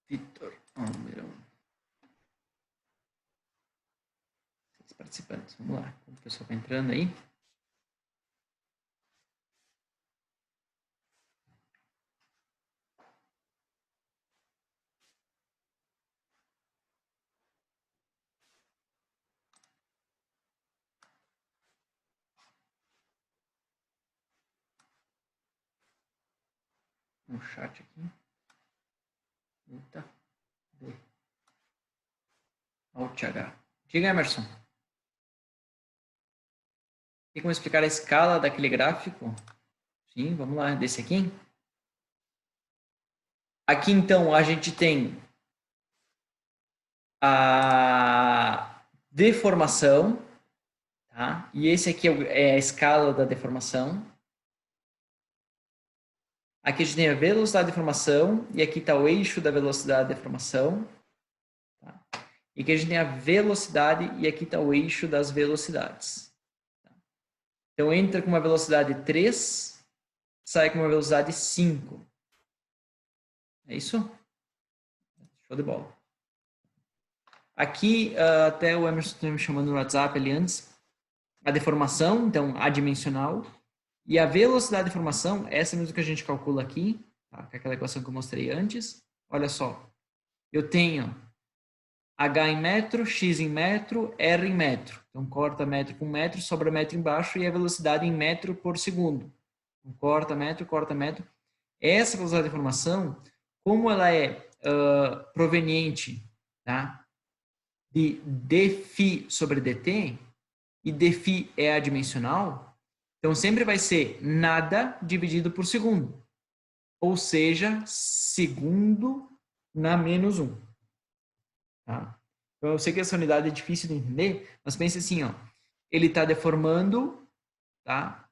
Vitor, número 6 participantes. Vamos lá. O pessoal está entrando aí. No chat aqui. Eita. Alt H. Diga, Emerson. Tem como explicar a escala daquele gráfico? Sim, vamos lá. Desse aqui. Aqui, então, a gente tem a deformação, tá? E esse aqui é a escala da deformação. Aqui a gente tem a velocidade de deformação, e aqui está o eixo da velocidade de deformação. Tá? E aqui a gente tem a velocidade, e aqui está o eixo das velocidades. Tá? Então, entra com uma velocidade 3, sai com uma velocidade 5. É isso? Show de bola. Aqui, até o Emerson estava me chamando no WhatsApp ali antes, a deformação, então, adimensional, e a velocidade de deformação, essa mesmo que a gente calcula aqui, tá? Que é aquela equação que eu mostrei antes. Olha só, eu tenho H em metro, X em metro, R em metro. Então, corta metro com metro, sobra metro embaixo, e a velocidade em metro por segundo. Então, corta metro. Essa velocidade de deformação, como ela é proveniente, tá? De dφ sobre dt, e dφ é adimensional, então sempre vai ser nada dividido por segundo. Ou seja, segundo na menos 1. Tá? Então eu sei que essa unidade é difícil de entender, mas pense assim, ó, ele está deformando, tá?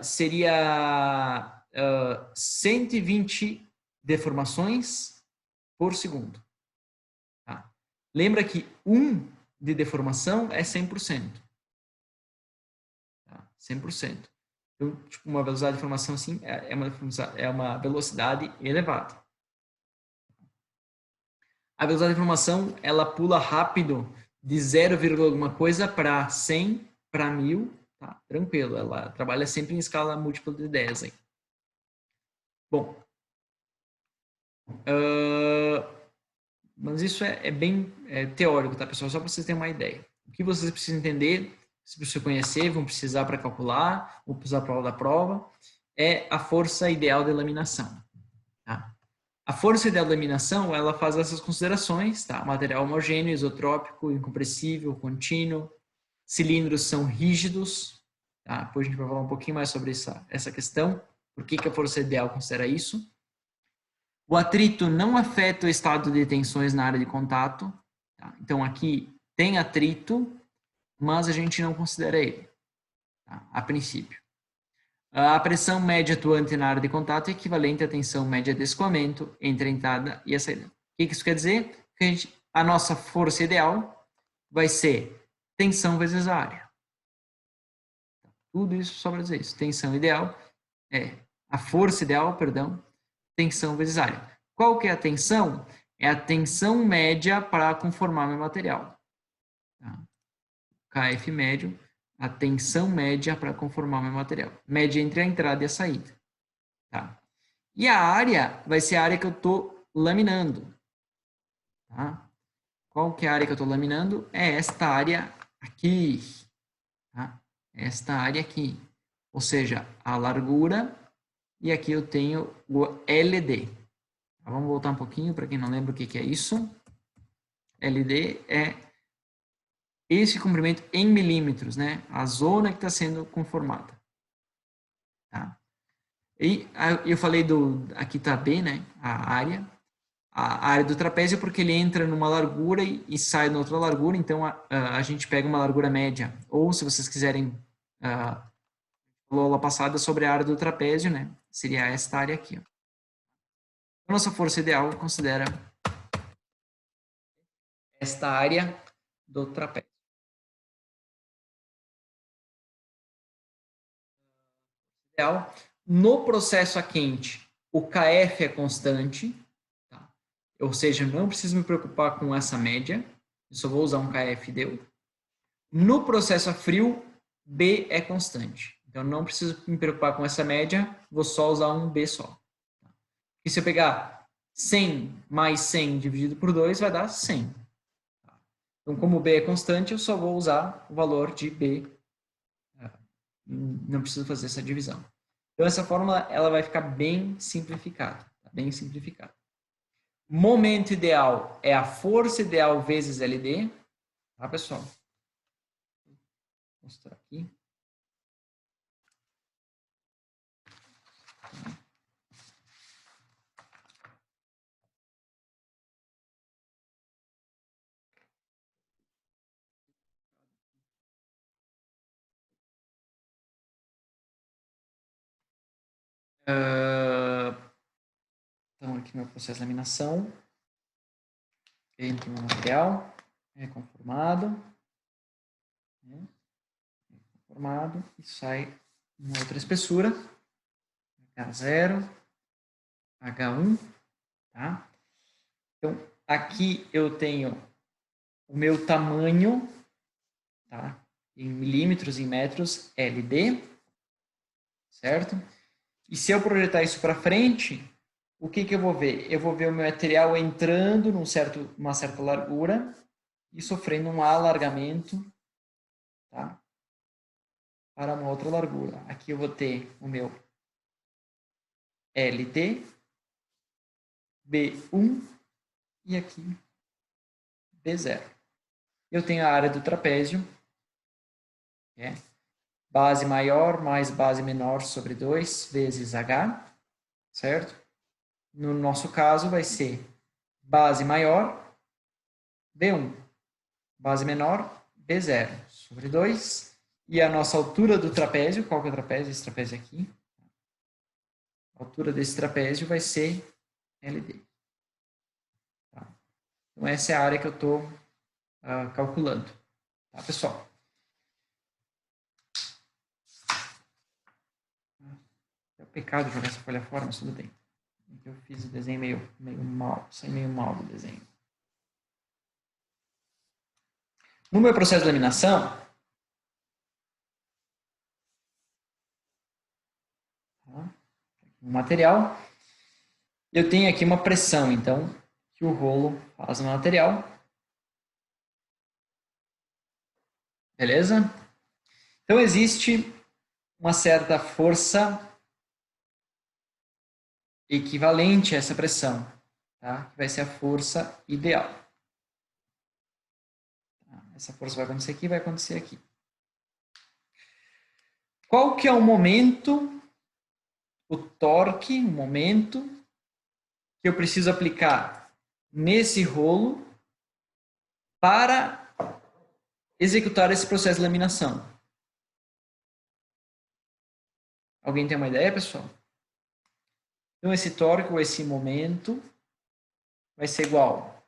Seria 120 deformações por segundo. Tá? Lembra que 1 de deformação é 100%. Tá? 100%. Então, tipo, uma velocidade de deformação assim é uma velocidade elevada. A velocidade de deformação, ela pula rápido de 0, alguma coisa para 100, para 1000, tá? Tranquilo, ela trabalha sempre em escala múltipla de 10. Aí. Bom, mas isso é bem teórico, tá, pessoal? Só para vocês terem uma ideia. O que vocês precisam entender, se você conhecer, vão precisar para calcular, vão precisar para a aula da prova, é a força ideal de laminação. Tá? A força ideal de laminação, ela faz essas considerações, tá? Material homogêneo, isotrópico, incompressível, contínuo, cilindros são rígidos, tá? Depois a gente vai falar um pouquinho mais sobre essa questão, por que a força ideal considera isso. O atrito não afeta o estado de tensões na área de contato. Tá? Então, aqui tem atrito, mas a gente não considera ele, tá? A princípio. A pressão média atuante na área de contato é equivalente à tensão média de escoamento entre a entrada e a saída. O que isso quer dizer? Que a nossa força ideal vai ser tensão vezes a área. Tudo isso só para dizer isso. Tensão ideal é a força ideal, perdão, tensão vezes área. Qual que é a tensão? É a tensão média para conformar meu material. Tá? KF médio, a tensão média para conformar meu material. Média entre a entrada e a saída. Tá? E a área vai ser a área que eu estou laminando. Tá? Qual que é a área que eu estou laminando? É esta área aqui. Tá? Esta área aqui. Ou seja, a largura. E aqui eu tenho o LD. Tá? Vamos voltar um pouquinho para quem não lembra o que é isso. LD é esse comprimento em milímetros, né? A zona que está sendo conformada. Tá? E eu falei aqui está B, né? A área do trapézio, porque ele entra numa largura e sai na outra largura, então a gente pega uma largura média. Ou, se vocês quiserem, aula passada sobre a área do trapézio, né? Seria esta área aqui. Ó. A nossa força ideal considera esta área do trapézio. Ideal. No processo a quente, o KF é constante, ou seja, não preciso me preocupar com essa média, eu só vou usar um KF deu. No processo a frio, B é constante. Então, não preciso me preocupar com essa média, vou só usar um B só. E se eu pegar 100 mais 100 dividido por 2, vai dar 100. Então, como B é constante, eu só vou usar o valor de B. Não preciso fazer essa divisão. Então, essa fórmula ela vai ficar bem simplificada. Bem simplificada. Momento ideal é a força ideal vezes LD. Tá, pessoal? Vou mostrar aqui. Então, aqui meu processo de laminação. Entra no material. É conformado. Conformado. E sai uma outra espessura. H0. H1. Tá? Então, aqui eu tenho o meu tamanho, tá? Em milímetros, em metros, LD. Certo? E se eu projetar isso para frente, o que eu vou ver? Eu vou ver o meu material entrando numa certa largura e sofrendo um alargamento, tá? Para uma outra largura. Aqui eu vou ter o meu LT, B1 e aqui B0. Eu tenho a área do trapézio, que é base maior mais base menor sobre 2 vezes H, certo? No nosso caso vai ser base maior, B1, base menor, B0 sobre 2, e a nossa altura do trapézio, qual que é o trapézio? Esse trapézio aqui. A altura desse trapézio vai ser LD. Tá? Então, essa é a área que eu estou calculando. Tá, pessoal? É um pecado jogar essa folha fora, mas tudo bem. Eu fiz o desenho meio mal, saí meio mal do desenho. No meu processo de laminação, tá? O material, eu tenho aqui uma pressão, então, que o rolo faz no material. Beleza? Então, existe uma certa força equivalente a essa pressão, tá? Que vai ser a força ideal. Essa força vai acontecer aqui, vai acontecer aqui. Qual que é o momento, o torque, o momento que eu preciso aplicar nesse rolo para executar esse processo de laminação? Alguém tem uma ideia, pessoal? Então, esse torque ou esse momento vai ser igual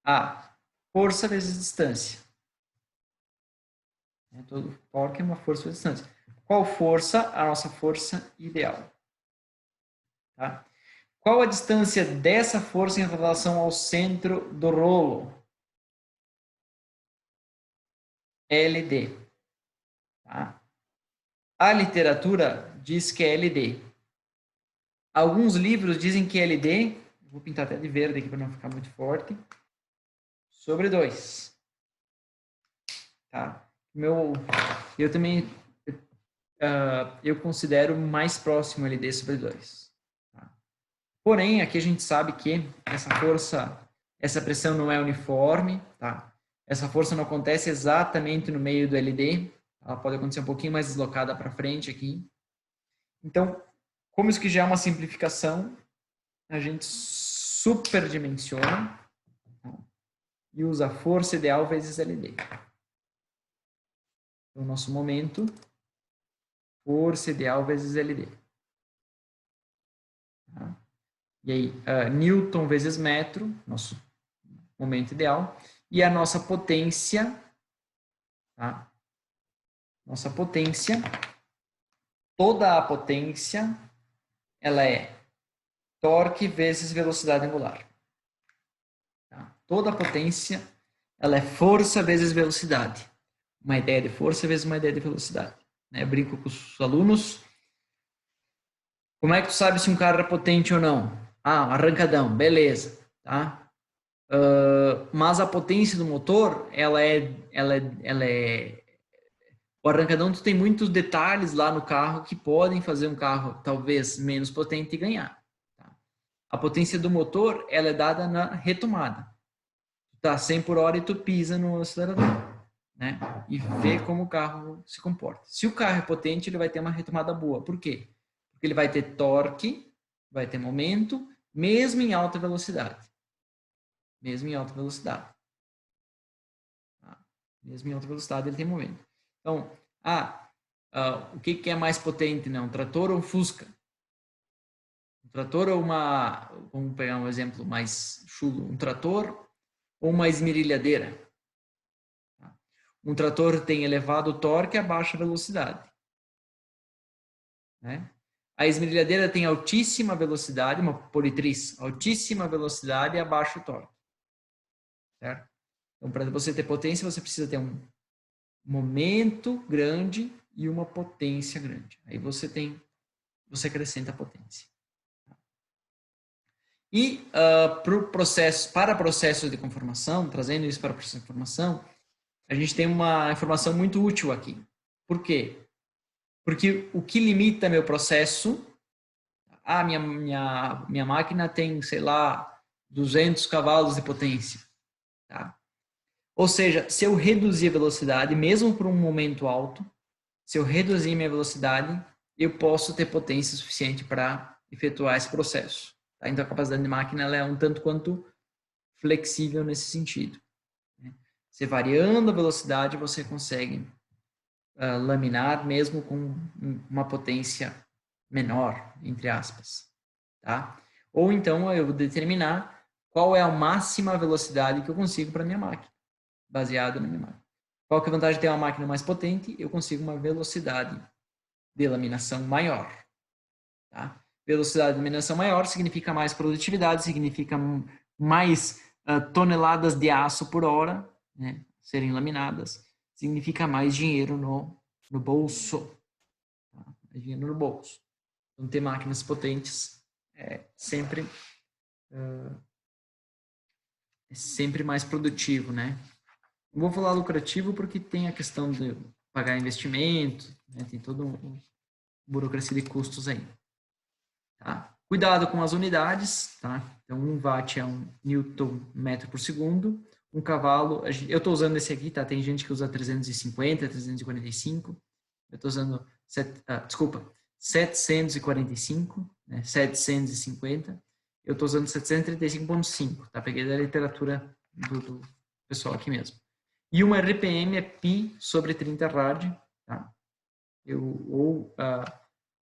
a força vezes distância. Todo torque é uma força vezes distância. Qual força? A nossa força ideal. Tá? Qual a distância dessa força em relação ao centro do rolo? LD. Tá? A literatura diz que é LD. Alguns livros dizem que é LD, vou pintar até de verde aqui para não ficar muito forte, sobre 2. Tá? Eu também eu considero mais próximo LD sobre 2. Tá? Porém, aqui a gente sabe que essa pressão não é uniforme, tá? Essa força não acontece exatamente no meio do LD, ela pode acontecer um pouquinho mais deslocada para frente aqui. Então, como isso que já é uma simplificação, a gente superdimensiona, tá? E usa a força ideal vezes LD. Então, o nosso momento, força ideal vezes LD. Tá? E aí, Newton vezes metro, nosso momento ideal. E a nossa potência, tá? Nossa potência, toda a potência, ela é torque vezes velocidade angular. Toda a potência, ela é força vezes velocidade. Uma ideia de força vezes uma ideia de velocidade. Eu brinco com os alunos. Como é que tu sabe se um carro é potente ou não? Ah, arrancadão, beleza, tá? Mas a potência do motor, o arrancadão, tu tem muitos detalhes lá no carro que podem fazer um carro talvez menos potente ganhar. Tá? A potência do motor, ela é dada na retomada. Tu tá 100 por hora e tu pisa no acelerador, né? E vê como o carro se comporta. Se o carro é potente, ele vai ter uma retomada boa. Por quê? Porque ele vai ter torque, vai ter momento, mesmo em alta velocidade. Mesmo em alta velocidade. Tá? Mesmo em alta velocidade, ele tem momento. Então, o que é mais potente, né? Um trator ou um Fusca? Um trator ou uma... Vamos pegar um exemplo mais chulo. Um trator ou uma esmerilhadeira? Tá? Um trator tem elevado torque a baixa velocidade. Né? A esmerilhadeira tem altíssima velocidade, uma politriz, altíssima velocidade e a baixo torque. Certo? Então, para você ter potência, você precisa ter um momento grande e uma potência grande. Aí você acrescenta a potência. E para processos de conformação, trazendo isso para o processo de conformação, a gente tem uma informação muito útil aqui. Por quê? Porque o que limita meu processo, minha máquina tem, sei lá, 200 cavalos de potência. Tá? Ou seja, se eu reduzir a velocidade, mesmo por um momento alto, se eu reduzir minha velocidade, eu posso ter potência suficiente para efetuar esse processo. Tá? Então, a capacidade de máquina ela é um tanto quanto flexível nesse sentido. Né? Você variando a velocidade, você consegue laminar mesmo com uma potência menor, entre aspas. Tá? Ou então, eu vou determinar qual é a máxima velocidade que eu consigo para minha máquina, baseado na minha máquina. Qual que é a vantagem de ter uma máquina mais potente? Eu consigo uma velocidade de laminação maior. Tá? Velocidade de laminação maior significa mais produtividade, significa mais toneladas de aço por hora, né, serem laminadas, significa mais dinheiro no bolso. Tá? Mais dinheiro no bolso. Então, ter máquinas potentes é sempre mais produtivo, né? Não vou falar lucrativo porque tem a questão de pagar investimento, né? Tem toda uma burocracia de custos aí. Tá? Cuidado com as unidades, tá? Então, 1 watt é 1 newton metro por segundo. Um cavalo, eu estou usando esse aqui, tá? Tem gente que usa 350, 345. Eu estou usando, 745, né? 750. Eu estou usando 735.5, tá? Peguei da literatura do pessoal aqui mesmo. E uma RPM é pi sobre 30 rad, tá?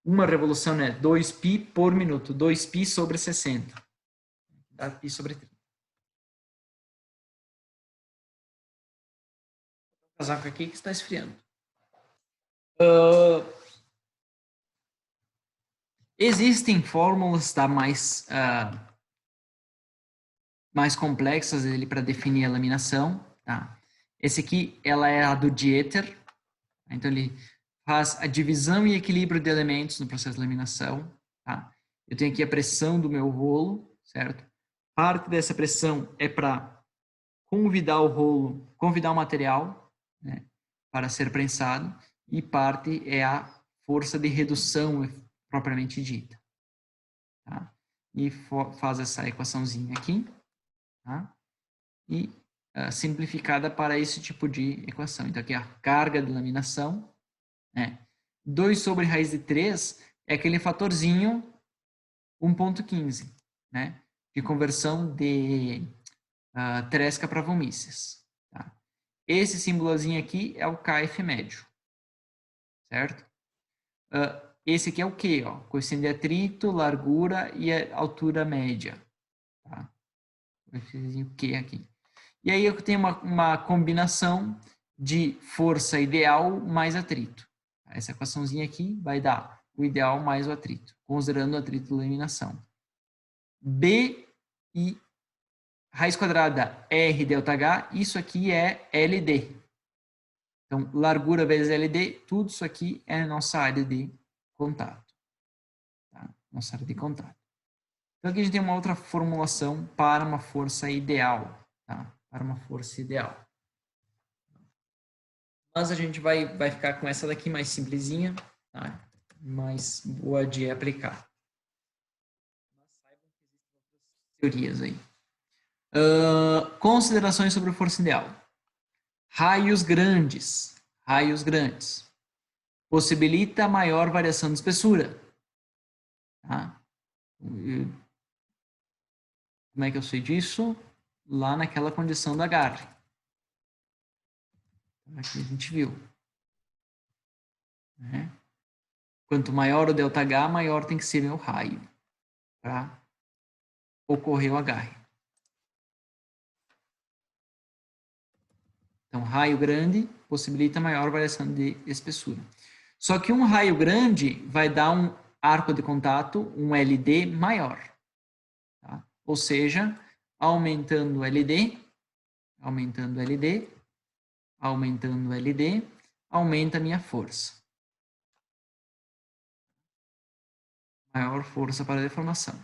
Uma revolução é 2π por minuto, 2π sobre 60. Dá π sobre 30. O casaco aqui que está esfriando. Existem fórmulas mais complexas para definir a laminação. Tá? Esse aqui, ela é a do Dieter. Então, ele faz a divisão e equilíbrio de elementos no processo de laminação. Tá? Eu tenho aqui a pressão do meu rolo, certo? Parte dessa pressão é para convidar o material, né, para ser prensado, e parte é a força de redução propriamente dita. Tá? E faz essa equaçãozinha aqui, tá? E simplificada para esse tipo de equação. Então, aqui a carga de laminação, né? 2 sobre raiz de 3 é aquele fatorzinho 1,15, né? De conversão de Tresca para Vomices. Tá? Esse símbolozinho aqui é o KF médio, certo? Esse aqui é o Q, ó, coeficiente de atrito, largura e a altura média. Tá? Coeficiente Q aqui. E aí eu tenho uma combinação de força ideal mais atrito. Essa equaçãozinha aqui vai dar o ideal mais o atrito, considerando o atrito da laminação. B e raiz quadrada R delta H, isso aqui é LD. Então, largura vezes LD, tudo isso aqui é nossa área de contato. Tá? Nossa área de contato. Então, aqui a gente tem uma outra formulação para uma força ideal. Tá? Para uma força ideal. Mas a gente vai ficar com essa daqui mais simplesinha, tá? Mais boa de aplicar. Mas saibam que existem outras teorias aí. Considerações sobre força ideal. Raios grandes. Raios grandes. Possibilita maior variação de espessura. Tá? Como é que eu sei disso? Lá naquela condição da agarre. Aqui a gente viu. Né? Quanto maior o ΔH, maior tem que ser meu raio para ocorrer o agarre. Então, raio grande possibilita maior variação de espessura. Só que um raio grande vai dar um arco de contato, um LD maior. Tá? Ou seja, aumentando o LD, aumentando o LD, aumentando o LD, aumenta a minha força. Maior força para a deformação.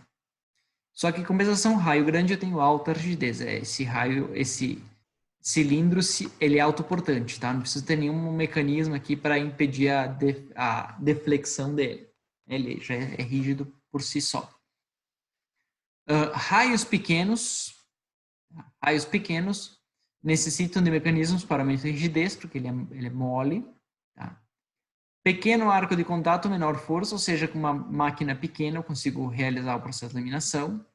Só que, em compensação, raio grande eu tenho alta rigidez. Esse raio, esse cilindro, ele é autoportante, tá? Não precisa ter nenhum mecanismo aqui para impedir a deflexão dele. Ele já é rígido por si só. Raios pequenos necessitam de mecanismos para aumento de rigidez, porque ele é mole. Tá? Pequeno arco de contato, menor força, ou seja, com uma máquina pequena eu consigo realizar o processo de laminação.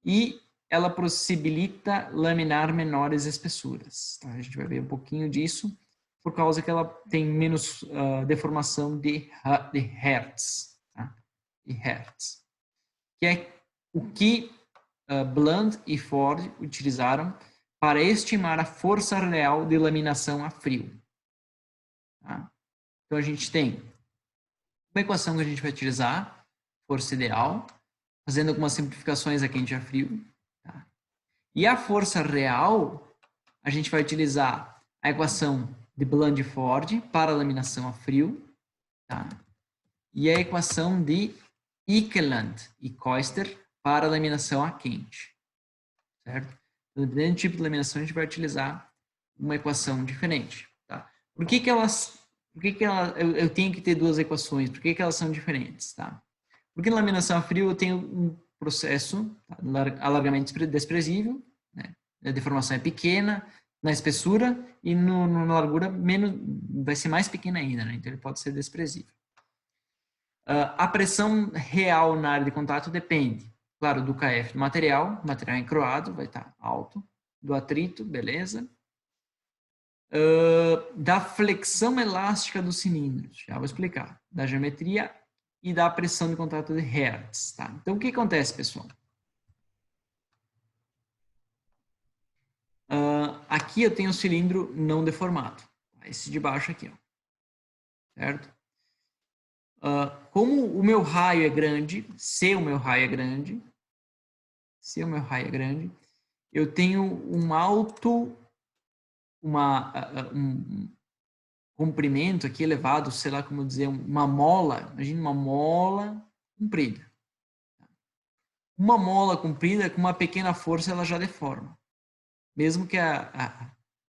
E ela possibilita laminar menores espessuras. Tá? A gente vai ver um pouquinho disso, por causa que ela tem menos deformação de hertz. Tá? De hertz. Que é o que Bland e Ford utilizaram para estimar a força real de laminação a frio. Tá? Então, a gente tem uma equação que a gente vai utilizar, força ideal, fazendo algumas simplificações a quente e a frio. Tá? E a força real, a gente vai utilizar a equação de Bland e Ford para a laminação a frio. Tá? E a equação de Ekeland e Koester para a laminação a quente. Certo? Então, dependendo do tipo de laminação, a gente vai utilizar uma equação diferente. Tá? Por que eu tenho que ter duas equações? Por que elas são diferentes? Tá? Porque na laminação a frio eu tenho um processo, tá? Alargamento desprezível, né? A deformação é pequena, na espessura e na largura menos, vai ser mais pequena ainda, né? Então ele pode ser desprezível. A pressão real na área de contato depende, claro, do KF do material, o material encroado vai estar alto, do atrito, beleza. Da flexão elástica dos cilindros, já vou explicar, da geometria e da pressão de contato de Hertz. Tá? Então, o que acontece, pessoal? Aqui eu tenho o cilindro não deformado, esse de baixo aqui, ó. Certo? Como o meu raio é grande, se o meu raio é grande, eu tenho um comprimento aqui elevado, sei lá como dizer, uma mola, imagina uma mola comprida. Uma mola comprida, com uma pequena força, ela já deforma. Mesmo que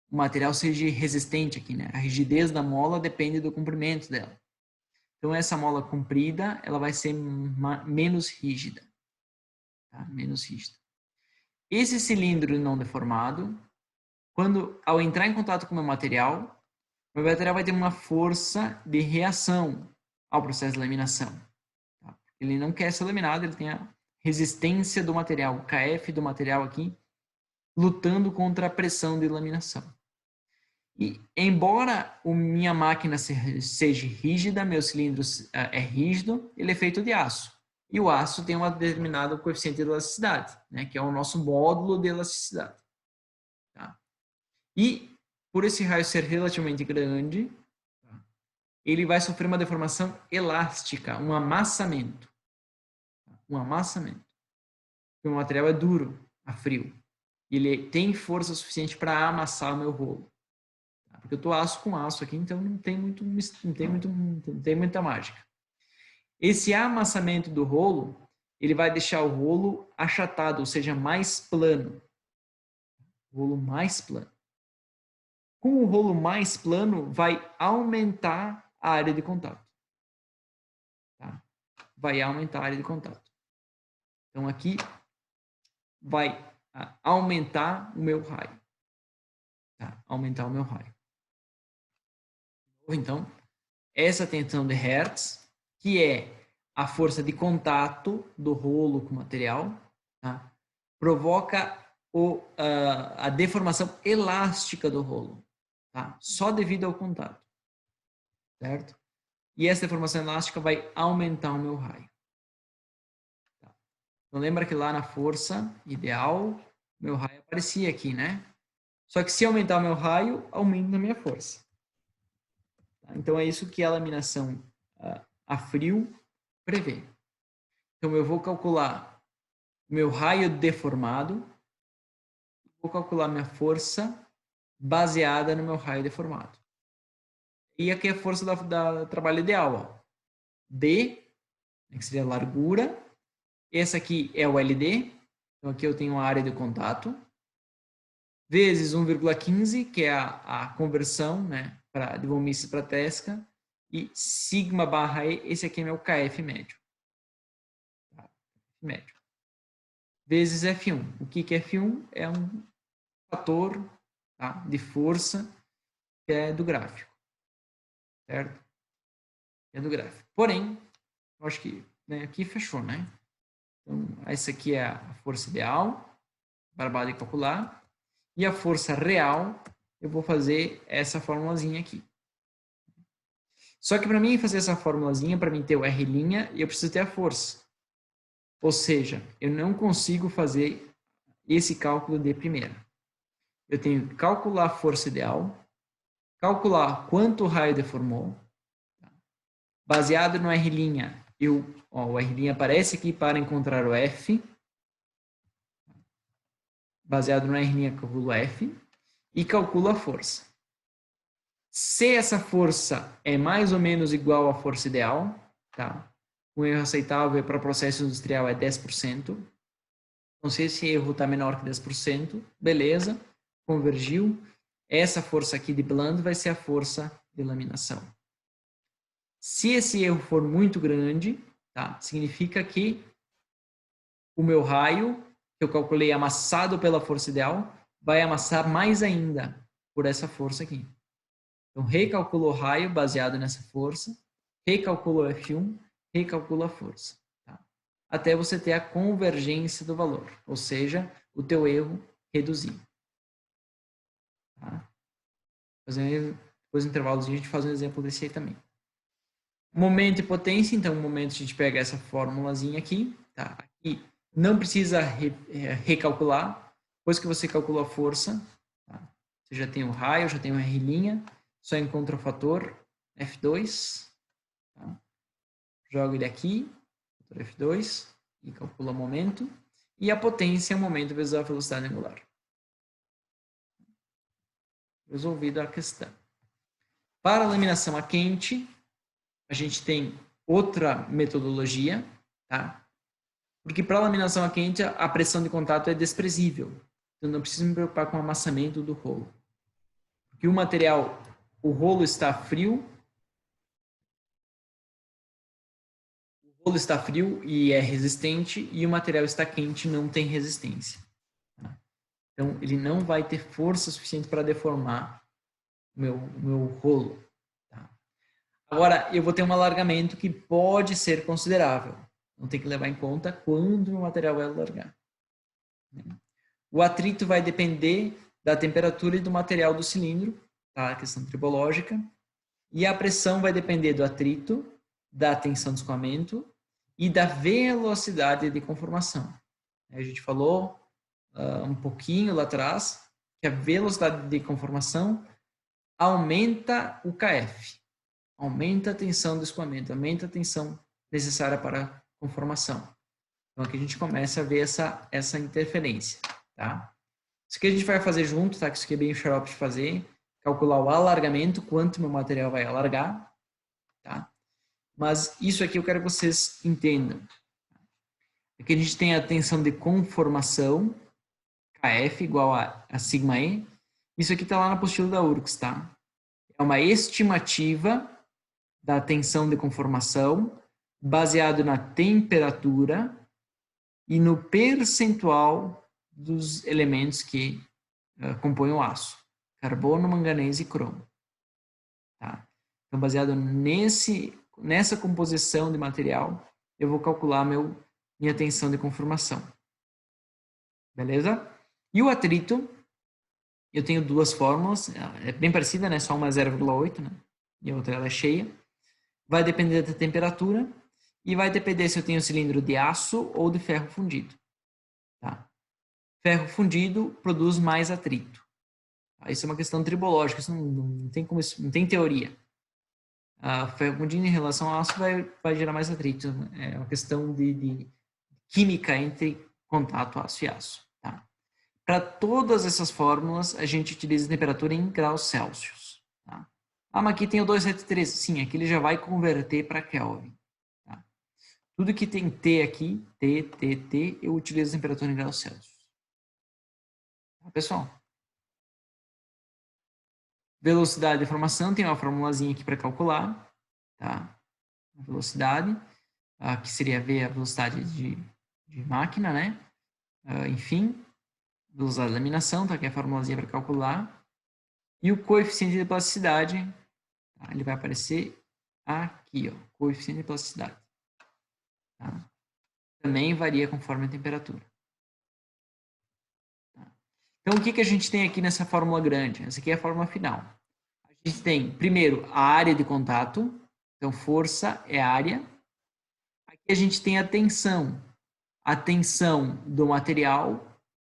o material seja resistente aqui, né? A rigidez da mola depende do comprimento dela. Então, essa mola comprida, ela vai ser menos rígida. Tá? Menos rígida. Esse cilindro não deformado, ao entrar em contato com o meu material vai ter uma força de reação ao processo de laminação. Tá? Ele não quer ser laminado, ele tem a resistência do material, o KF do material aqui, lutando contra a pressão de laminação. E, embora a minha máquina seja rígida, meu cilindro é rígido, ele é feito de aço. E o aço tem um determinado coeficiente de elasticidade, né, que é o nosso módulo de elasticidade. Tá? E, por esse raio ser relativamente grande, ele vai sofrer uma deformação elástica, um amassamento. Um amassamento. Porque o material é duro, a frio. ele tem força suficiente para amassar o meu rolo. Tá? Porque eu estou aço com aço aqui, então não tem muita mágica. Esse amassamento do rolo, ele vai deixar o rolo achatado, ou seja, mais plano. O rolo mais plano. Com o rolo mais plano, vai aumentar a área de contato. Tá? Vai aumentar a área de contato. Então, aqui vai aumentar o meu raio. Tá? Aumentar o meu raio. Então, essa tensão de Hertz, que é a força de contato do rolo com o material, tá? Provoca a deformação elástica do rolo, tá? Só devido ao contato, certo? E essa deformação elástica vai aumentar o meu raio. Tá? Então, lembra que lá na força ideal, meu raio aparecia aqui, né? Só que se aumentar o meu raio, aumenta a minha força. Tá? Então, é isso que a laminação a frio prevê. Então, eu vou calcular meu raio deformado, vou calcular minha força baseada no meu raio deformado. E aqui é a força da trabalho ideal. Ó. D, que seria a largura. Essa aqui é o LD. Então, aqui eu tenho a área de contato. Vezes 1,15, que é a conversão, né, de von Mises para Tesla. E sigma barra E, esse aqui é meu KF médio. Tá? Médio. Vezes F1. O que é F1? É um fator, tá, de força que é do gráfico. Certo? É do gráfico. Porém, eu acho que aqui fechou, né? Então, essa aqui é a força ideal, barbada de calcular. E a força real, eu vou fazer essa formulazinha aqui. Só que para mim fazer essa formulazinha, para mim ter o R', eu preciso ter a força. Ou seja, eu não consigo fazer esse cálculo de primeira. Eu tenho que calcular a força ideal, calcular quanto o raio deformou. Baseado no R', o R' aparece aqui para encontrar o F. Baseado no R', calculo F e calculo a força. Se essa força é mais ou menos igual à força ideal, tá? O erro aceitável para processo industrial é 10%. Então, se esse erro está menor que 10%, beleza, convergiu. Essa força aqui de blando vai ser a força de laminação. Se esse erro for muito grande, tá? Significa que o meu raio, que eu calculei amassado pela força ideal, vai amassar mais ainda por essa força aqui. Então, recalculo o raio baseado nessa força, recalculo o F1, recalculo a força. Tá? Até você ter a convergência do valor, ou seja, o teu erro reduzir. Tá? Depois do intervalo a gente faz um exemplo desse aí também. Momento e potência, então, no momento a gente pega essa formulazinha aqui, tá? Aqui não precisa recalcular, depois que você calculou a força, tá? Você já tem o raio, já tem o R', só encontra o fator F2, tá? Joga ele aqui, fator F2, e calcula o momento, e a potência é o momento vezes a velocidade angular. Resolvida a questão. Para a laminação a quente, a gente tem outra metodologia, tá? Porque para a laminação a quente, a pressão de contato é desprezível. Então, não preciso me preocupar com o amassamento do rolo. Porque o material, o rolo está frio, e é resistente, e o material está quente e não tem resistência. Tá? Então, ele não vai ter força suficiente para deformar o meu rolo. Tá? Agora, eu vou ter um alargamento que pode ser considerável. Então, tem que levar em conta quando o material vai alargar. O atrito vai depender da temperatura e do material do cilindro, tá? A questão tribológica. E a pressão vai depender do atrito, da tensão de escoamento e da velocidade de conformação. A gente falou um pouquinho lá atrás que a velocidade de conformação aumenta o KF, aumenta a tensão do escoamento, aumenta a tensão necessária para a conformação. Então aqui a gente começa a ver essa interferência, tá? Isso aqui a gente vai fazer junto, tá? Que isso aqui é bem xarope de fazer. Calcular o alargamento, quanto meu material vai alargar, tá? Mas isso aqui eu quero que vocês entendam. Aqui a gente tem a tensão de conformação, KF igual a sigma E. Isso aqui está lá na apostila da URGS, tá? É uma estimativa da tensão de conformação baseado na temperatura e no percentual dos elementos que compõem o aço. Carbono, manganês e cromo. Tá? Então, baseado nessa composição de material, eu vou calcular minha tensão de conformação. Beleza? E o atrito, eu tenho duas fórmulas, é bem parecida, né? Só uma é 0,8, né? E a outra ela é cheia. Vai depender da temperatura e vai depender se eu tenho cilindro de aço ou de ferro fundido. Tá? Ferro fundido produz mais atrito. Tá? Isso é uma questão tribológica, isso não tem teoria. Ferro fundido em relação ao aço vai gerar mais atrito. É uma questão de química entre contato aço e aço. Tá? Para todas essas fórmulas, a gente utiliza temperatura em graus Celsius. Tá? Mas aqui tem o 273. Sim, aqui ele já vai converter para Kelvin. Tá? Tudo que tem T aqui, T, eu utilizo temperatura em graus Celsius. Tá, pessoal? Velocidade de formação, tem uma formulazinha aqui para calcular. Tá? A velocidade, que seria V, a velocidade de máquina, né? Enfim, velocidade de laminação, tá aqui a formulazinha para calcular. E o coeficiente de plasticidade, tá? Ele vai aparecer aqui, ó, coeficiente de plasticidade. Tá? Também varia conforme a temperatura. Tá? Então, o que a gente tem aqui nessa fórmula grande? Essa aqui é a fórmula final. A gente tem, primeiro, a área de contato. Então, força é área. Aqui a gente tem a tensão. A tensão do material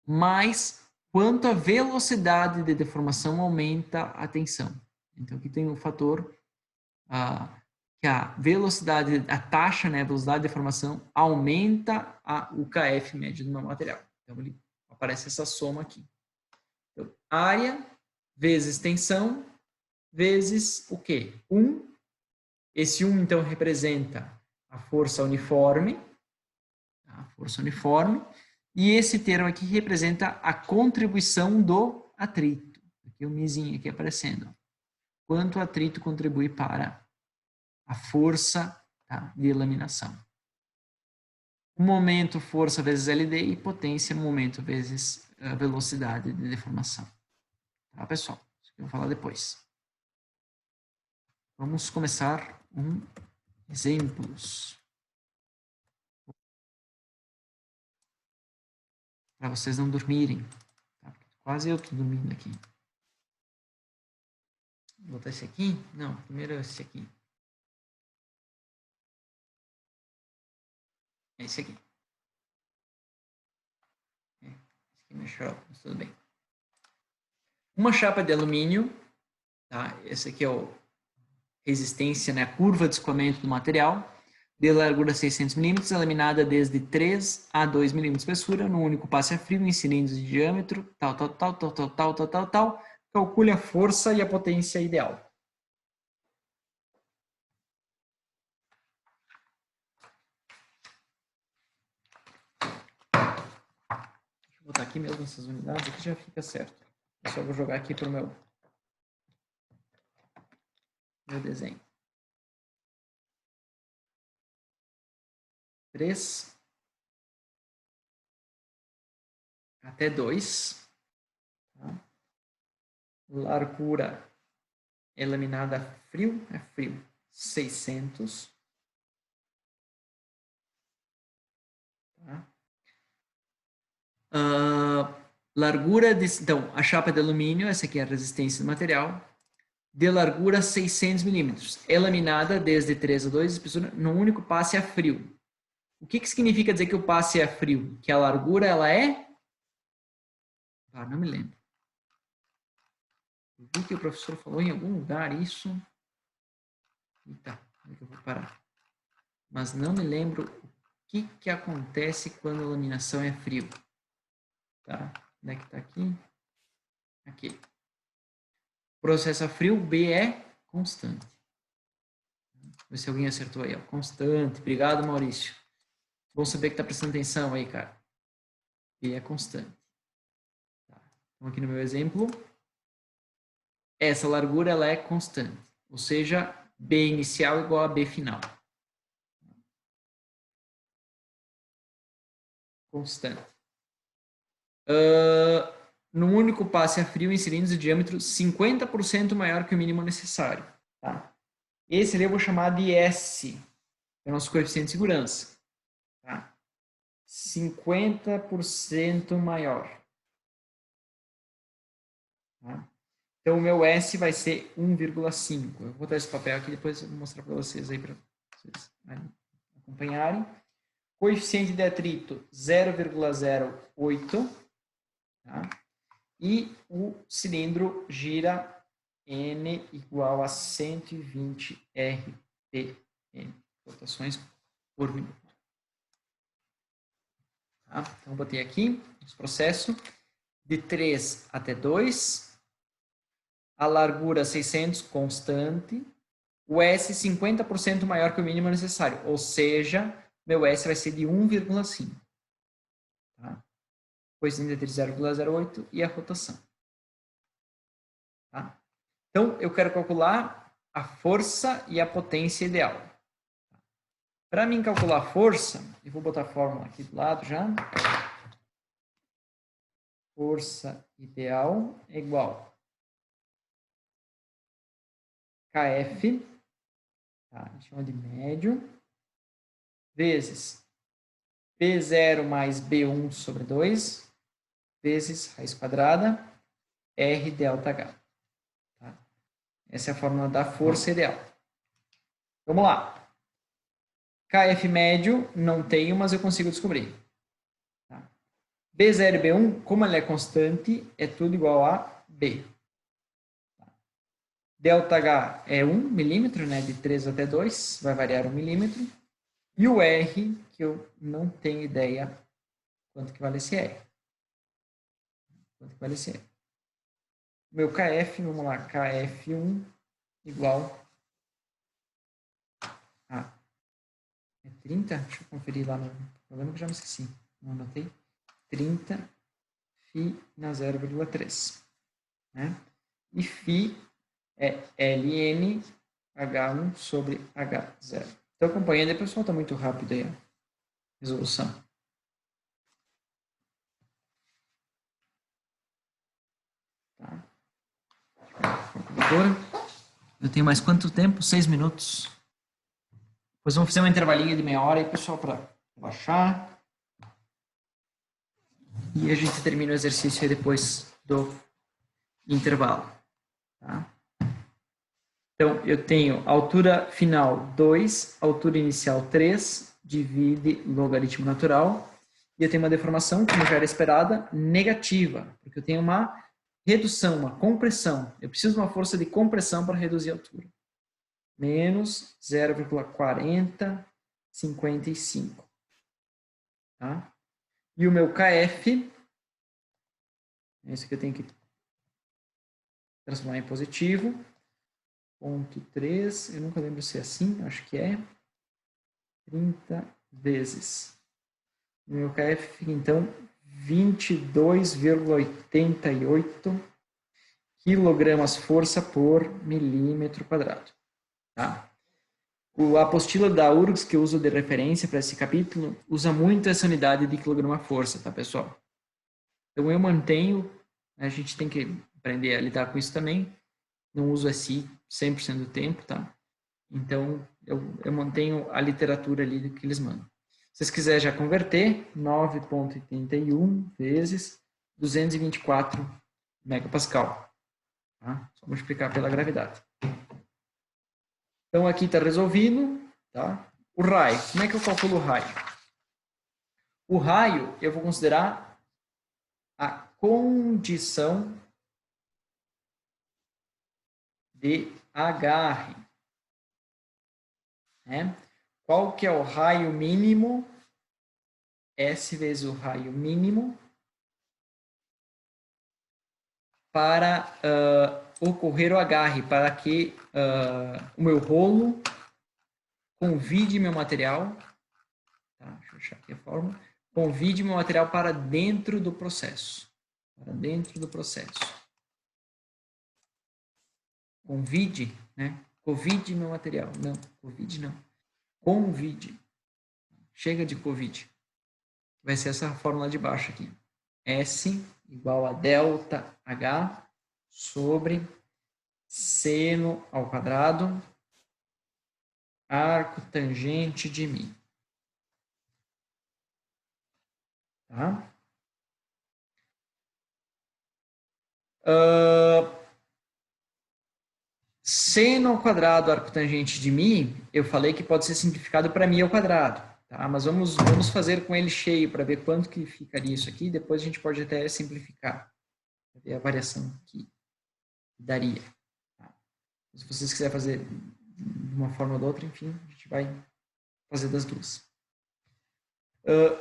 mais quanto a velocidade de deformação aumenta a tensão. Então, aqui tem o fator que a velocidade, a taxa, né, a velocidade de deformação aumenta o KF médio do meu material. Então, ele aparece essa soma aqui. Então, área vezes tensão vezes o quê? 1. Esse 1, então, representa a força uniforme. A força uniforme. E esse termo aqui representa a contribuição do atrito. Aqui o mizinho aqui aparecendo. Quanto o atrito contribui para a força, tá, de laminação. O momento, força vezes LD e potência, momento vezes a velocidade de deformação. Tá, pessoal? Isso que eu vou falar depois. Vamos começar com exemplos. Para vocês não dormirem. Tá? Quase eu estou dormindo aqui. Vou botar esse aqui? Não, primeiro esse aqui. É esse aqui. Esse aqui é meu xarope, mas tudo bem. Uma chapa de alumínio, tá? Esse aqui é o resistência, né? A curva de escoamento do material, de largura 600 mm, laminada desde 3 a 2 mm de espessura, num único passe a frio, em cilindros de diâmetro, tal. Calcule a força e a potência ideal. Deixa eu botar aqui mesmo essas unidades, aqui já fica certo. Eu só vou jogar aqui para o meu desenho. 3 até 2. Tá? Largura é laminada frio, 600. Tá? Largura, então, a chapa de alumínio, essa aqui é a resistência do material, de largura 600 milímetros. É laminada desde 3 a 2, espessura, num único passe a frio. O que significa dizer que o passe é a frio? Que a largura, ela é... não me lembro. Eu vi que o professor falou em algum lugar isso. Eita, onde eu vou parar? Mas não me lembro o que acontece quando a laminação é frio. Tá? Onde é que está aqui? Aqui. Processo a frio, B é constante. Vê se alguém acertou aí, ó. Constante. Obrigado, Maurício. Bom saber que está prestando atenção aí, cara. B é constante. Tá. Então, aqui no meu exemplo, essa largura ela é constante. Ou seja, B inicial igual a B final. Constante. Num único passe a frio em cilindros de diâmetro 50% maior que o mínimo necessário. Tá? Esse ali eu vou chamar de S, que é o nosso coeficiente de segurança. Tá? 50% maior. Tá? Então, o meu S vai ser 1,5. Eu vou botar esse papel aqui, depois eu vou mostrar para vocês aí, para vocês acompanharem. Coeficiente de atrito 0,08. Tá? E o cilindro gira N igual a 120 RPM, rotações por minuto. Tá? Então, eu botei aqui esse processo de 3 até 2, a largura 600 constante, o S 50% maior que o mínimo necessário, ou seja, meu S vai ser de 1,5. Tá? Coeficiente entre 0,08 e a rotação. Tá? Então, eu quero calcular a força e a potência ideal. Para mim calcular a força, eu vou botar a fórmula aqui do lado já. Força ideal é igual KF, tá? A gente chama de médio, vezes P0 mais B1 sobre 2, vezes raiz quadrada, R delta H. Tá? Essa é a fórmula da força ideal. Vamos lá. KF médio não tenho, mas eu consigo descobrir. Tá? B0 e B1, como ele é constante, é tudo igual a B. Tá? Delta H é 1 milímetro, né? De 3 até 2, vai variar 1 milímetro. E o R, que eu não tenho ideia quanto que vale esse R. Quanto que vale esse R? Meu KF, vamos lá, KF1 igual a... É 30? Deixa eu conferir lá no problema que eu já me esqueci. Não anotei. 30 φ na 0,3. Né? E φ é ln H1 sobre H0. Então, acompanhando aí, pessoal, está muito rápido aí a resolução. Tá? Eu tenho mais quanto tempo? 6 minutos. Depois vamos fazer uma intervalinha de meia hora aí, pessoal, para relaxar. E a gente termina o exercício aí depois do intervalo. Tá? Então, eu tenho altura final 2, altura inicial 3, divide logaritmo natural. E eu tenho uma deformação, como já era esperada, negativa, porque eu tenho uma redução, uma compressão. Eu preciso de uma força de compressão para reduzir a altura. Menos 0,4055. Tá? E o meu KF, esse que eu tenho que transformar em positivo, ponto 3, eu nunca lembro se é assim, acho que é 30 vezes. O meu KF fica, então, 22,88 quilogramas força por milímetro quadrado. Tá? A apostila da URGS, que eu uso de referência para esse capítulo, usa muito essa unidade de quilograma força, tá, pessoal? Então, eu mantenho, a gente tem que aprender a lidar com isso também, não uso SI 100% do tempo, tá? Então, eu mantenho a literatura ali do que eles mandam. Se vocês quiserem já converter, 9,81 vezes 224 megapascal. Tá? Só multiplicar pela gravidade. Então, aqui está resolvido. Tá? O raio. Como é que eu calculo o raio? O raio, eu vou considerar a condição de agarre. Né? Qual que é o raio mínimo? S vezes o raio mínimo para ocorrer o agarre, para que o meu rolo convide meu material, tá? Deixa eu achar aqui a forma, convide meu material para dentro do processo, convide, né? Convide meu material, não, convide não, convide, chega de covid, vai ser essa fórmula de baixo aqui, S igual a delta H sobre seno ao quadrado, arco tangente de μ. Tá? Seno ao quadrado, arco tangente de μ, eu falei que pode ser simplificado para μ ao quadrado. Tá? Mas vamos fazer com ele cheio para ver quanto que ficaria isso aqui. Depois a gente pode até simplificar, para ver a variação que daria. Tá? Se vocês quiserem fazer de uma forma ou de outra, enfim, a gente vai fazer das duas.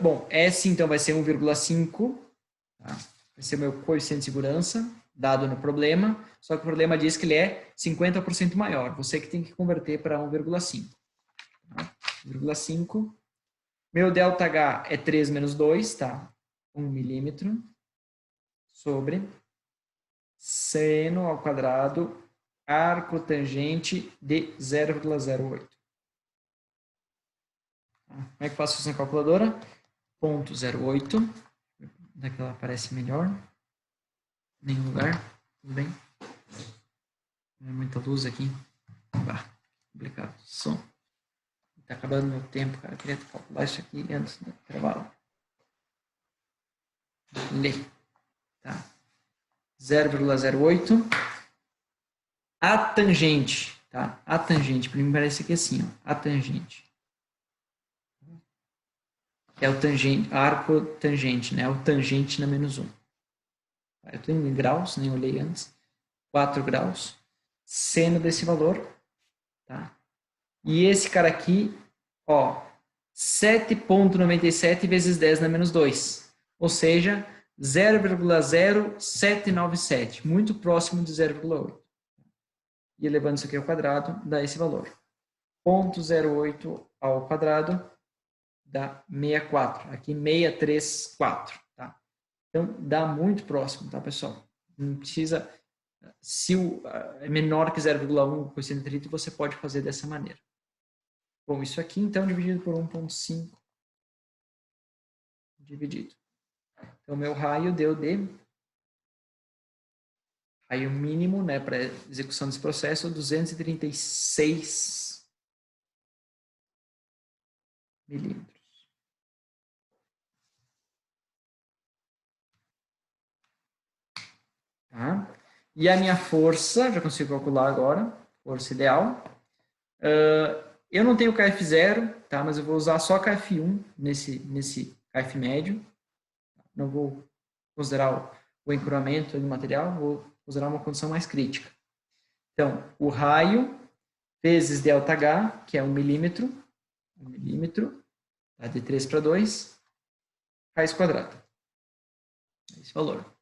Bom, S então vai ser 1,5, tá? Vai ser o meu coeficiente de segurança, dado no problema, só que o problema diz que ele é 50% maior. Você que tem que converter para 1,5. Tá? 1,5. Meu ΔH é 3 menos 2, tá? 1 milímetro sobre seno ao quadrado, arco tangente de 0,08. Como é que faço isso na calculadora? 0,08. Daqui ela aparece melhor. Nenhum lugar. Tudo bem? Não é muita luz aqui. Bah, complicado. Som. Tá acabando meu tempo, cara. Eu queria calcular isso aqui antes do intervalo. Lê. Tá. 0,08. A tangente. Tá? A tangente. Para mim parece aqui assim, ó. A tangente. É o tangente, arco tangente, né? O tangente na menos 1. Eu estou em graus, nem olhei antes. 4 graus. Seno desse valor. Tá? E esse cara aqui, ó, 7,97 vezes 10 na menos 2. Ou seja, 0,0797. Muito próximo de 0,8. E elevando isso aqui ao quadrado, dá esse valor. 0,08 ao quadrado dá 64. Aqui 634, tá? Então dá muito próximo, tá, pessoal? Não precisa, se é menor que 0,1 o coeficiente de atrito, você pode fazer dessa maneira. Bom, isso aqui então dividido por 1,5 dividido. Então meu raio deu de raio mínimo, né, para execução desse processo, 236 milímetros. Tá? E a minha força, já consigo calcular agora, força ideal. Eu não tenho KF0, tá? Mas eu vou usar só KF1 nesse KF médio. Não vou considerar o encurvamento do material, vou considerar uma condição mais crítica. Então, o raio vezes ΔH, que é 1 milímetro, tá? De 3 para 2, raiz quadrada. Esse valor.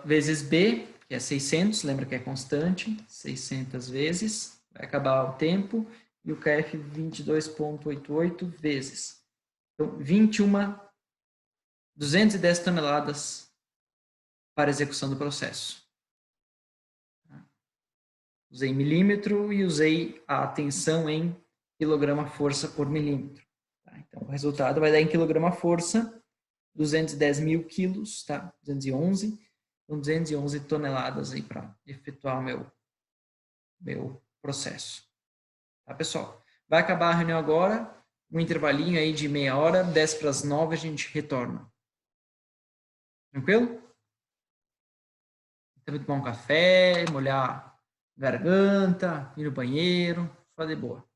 Vezes B, que é 600, lembra que é constante, 600 vezes, vai acabar o tempo, e o KF 22,88 vezes. Então, 210 toneladas para execução do processo. Usei milímetro e usei a tensão em quilograma-força por milímetro. Tá? Então, o resultado vai dar em quilograma-força 210 mil quilos, tá? 211. Então, 211 toneladas aí para efetuar o meu processo. Tá, pessoal? Vai acabar a reunião agora, um intervalinho aí de meia hora, 10 para as 9 a gente retorna. Tranquilo? Então, tomar um café, molhar a garganta, ir no banheiro, só de boa.